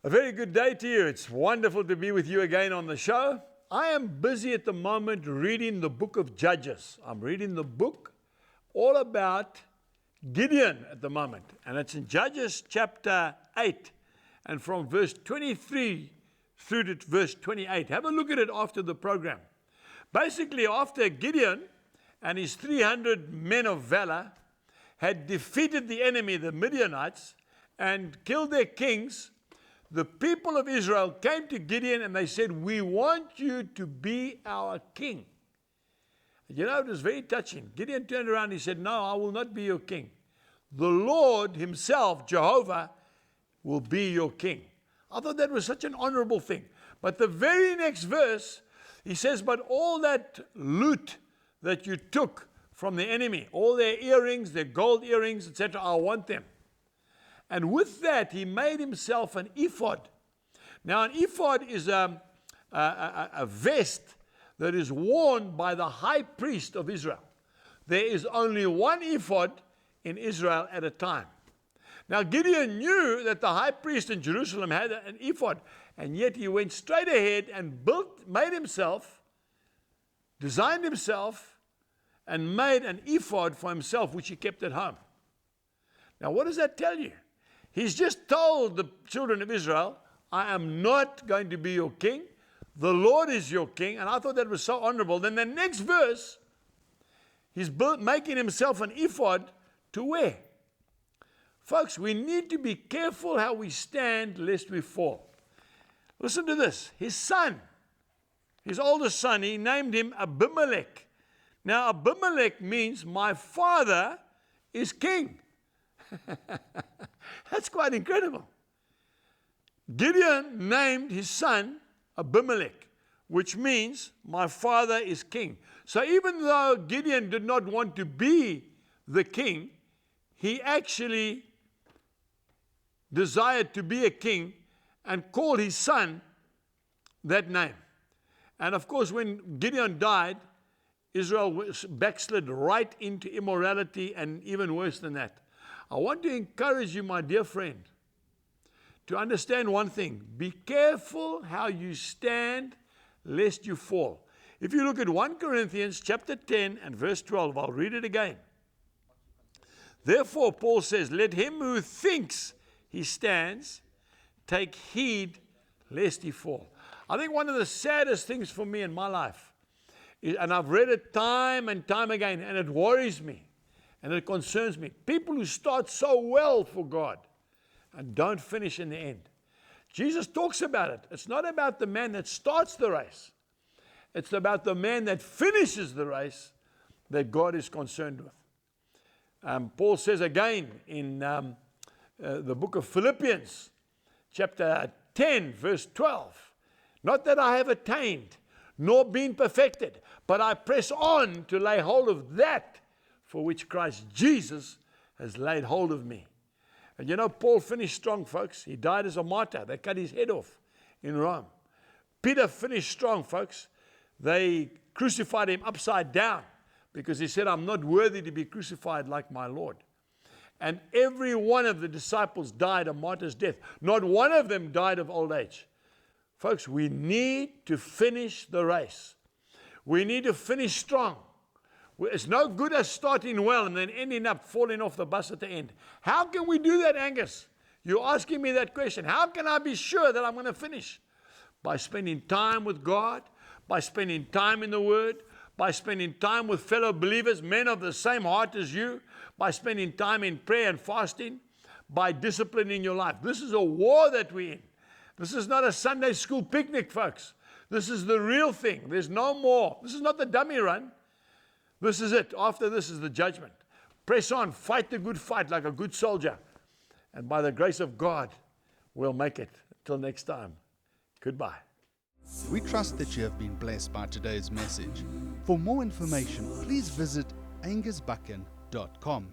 A very good day to you. It's wonderful to be with you again on the show. I am busy at the moment reading the book of Judges. I'm reading the book all about Gideon at the moment. And it's in Judges chapter 8 and from verse 23 through to verse 28. Have a look at it after the program. Basically, after Gideon and his 300 men of valor had defeated the enemy, the Midianites, and killed their kings, the people of Israel came to Gideon and they said, "We want you to be our king." You know, it was very touching. Gideon turned around and he said, "No, I will not be your king. The Lord himself, Jehovah, will be your king." I thought that was such an honorable thing. But the very next verse, he says, "But all that loot that you took from the enemy, all their earrings, their gold earrings, etc., I want them." And with that, he made himself an ephod. Now, an ephod is a vest that is worn by the high priest of Israel. There is only one ephod in Israel at a time. Now, Gideon knew that the high priest in Jerusalem had an ephod, and yet he went straight ahead and designed himself, and made an ephod for himself, which he kept at home. Now, what does that tell you? He's just told the children of Israel, "I am not going to be your king. The Lord is your king." And I thought that was so honorable. Then the next verse, he's making himself an ephod to wear. Folks, we need to be careful how we stand lest we fall. Listen to this. His son, his oldest son, he named him Abimelech. Now, Abimelech means my father is king. That's quite incredible. Gideon named his son Abimelech, which means my father is king. So even though Gideon did not want to be the king, he actually desired to be a king and called his son that name. And of course, when Gideon died, Israel backslid right into immorality and even worse than that. I want to encourage you, my dear friend, to understand one thing. Be careful how you stand, lest you fall. If you look at 1 Corinthians chapter 10 and verse 12, I'll read it again. Therefore, Paul says, "Let him who thinks he stands take heed lest he fall." I think one of the saddest things for me in my life, and I've read it time and time again, and it worries me. And it concerns me. People who start so well for God and don't finish in the end. Jesus talks about it. It's not about the man that starts the race. It's about the man that finishes the race that God is concerned with. Paul says again in the book of Philippians, chapter 10, verse 12, "Not that I have attained, nor been perfected, but I press on to lay hold of that for which Christ Jesus has laid hold of me." And you know, Paul finished strong, folks. He died as a martyr. They cut his head off in Rome. Peter finished strong, folks. They crucified him upside down because he said, "I'm not worthy to be crucified like my Lord." And every one of the disciples died a martyr's death. Not one of them died of old age. Folks, we need to finish the race. We need to finish strong. It's no good us starting well and then ending up falling off the bus at the end. How can we do that, Angus? You're asking me that question. How can I be sure that I'm going to finish? By spending time with God, by spending time in the Word, by spending time with fellow believers, men of the same heart as you, by spending time in prayer and fasting, by disciplining your life. This is a war that we're in. This is not a Sunday school picnic, folks. This is the real thing. There's no more. This is not the dummy run. This is it. After this is the judgment. Press on. Fight the good fight like a good soldier. And by the grace of God, we'll make it. Till next time. Goodbye. We trust that you have been blessed by today's message. For more information, please visit angusbuchan.com.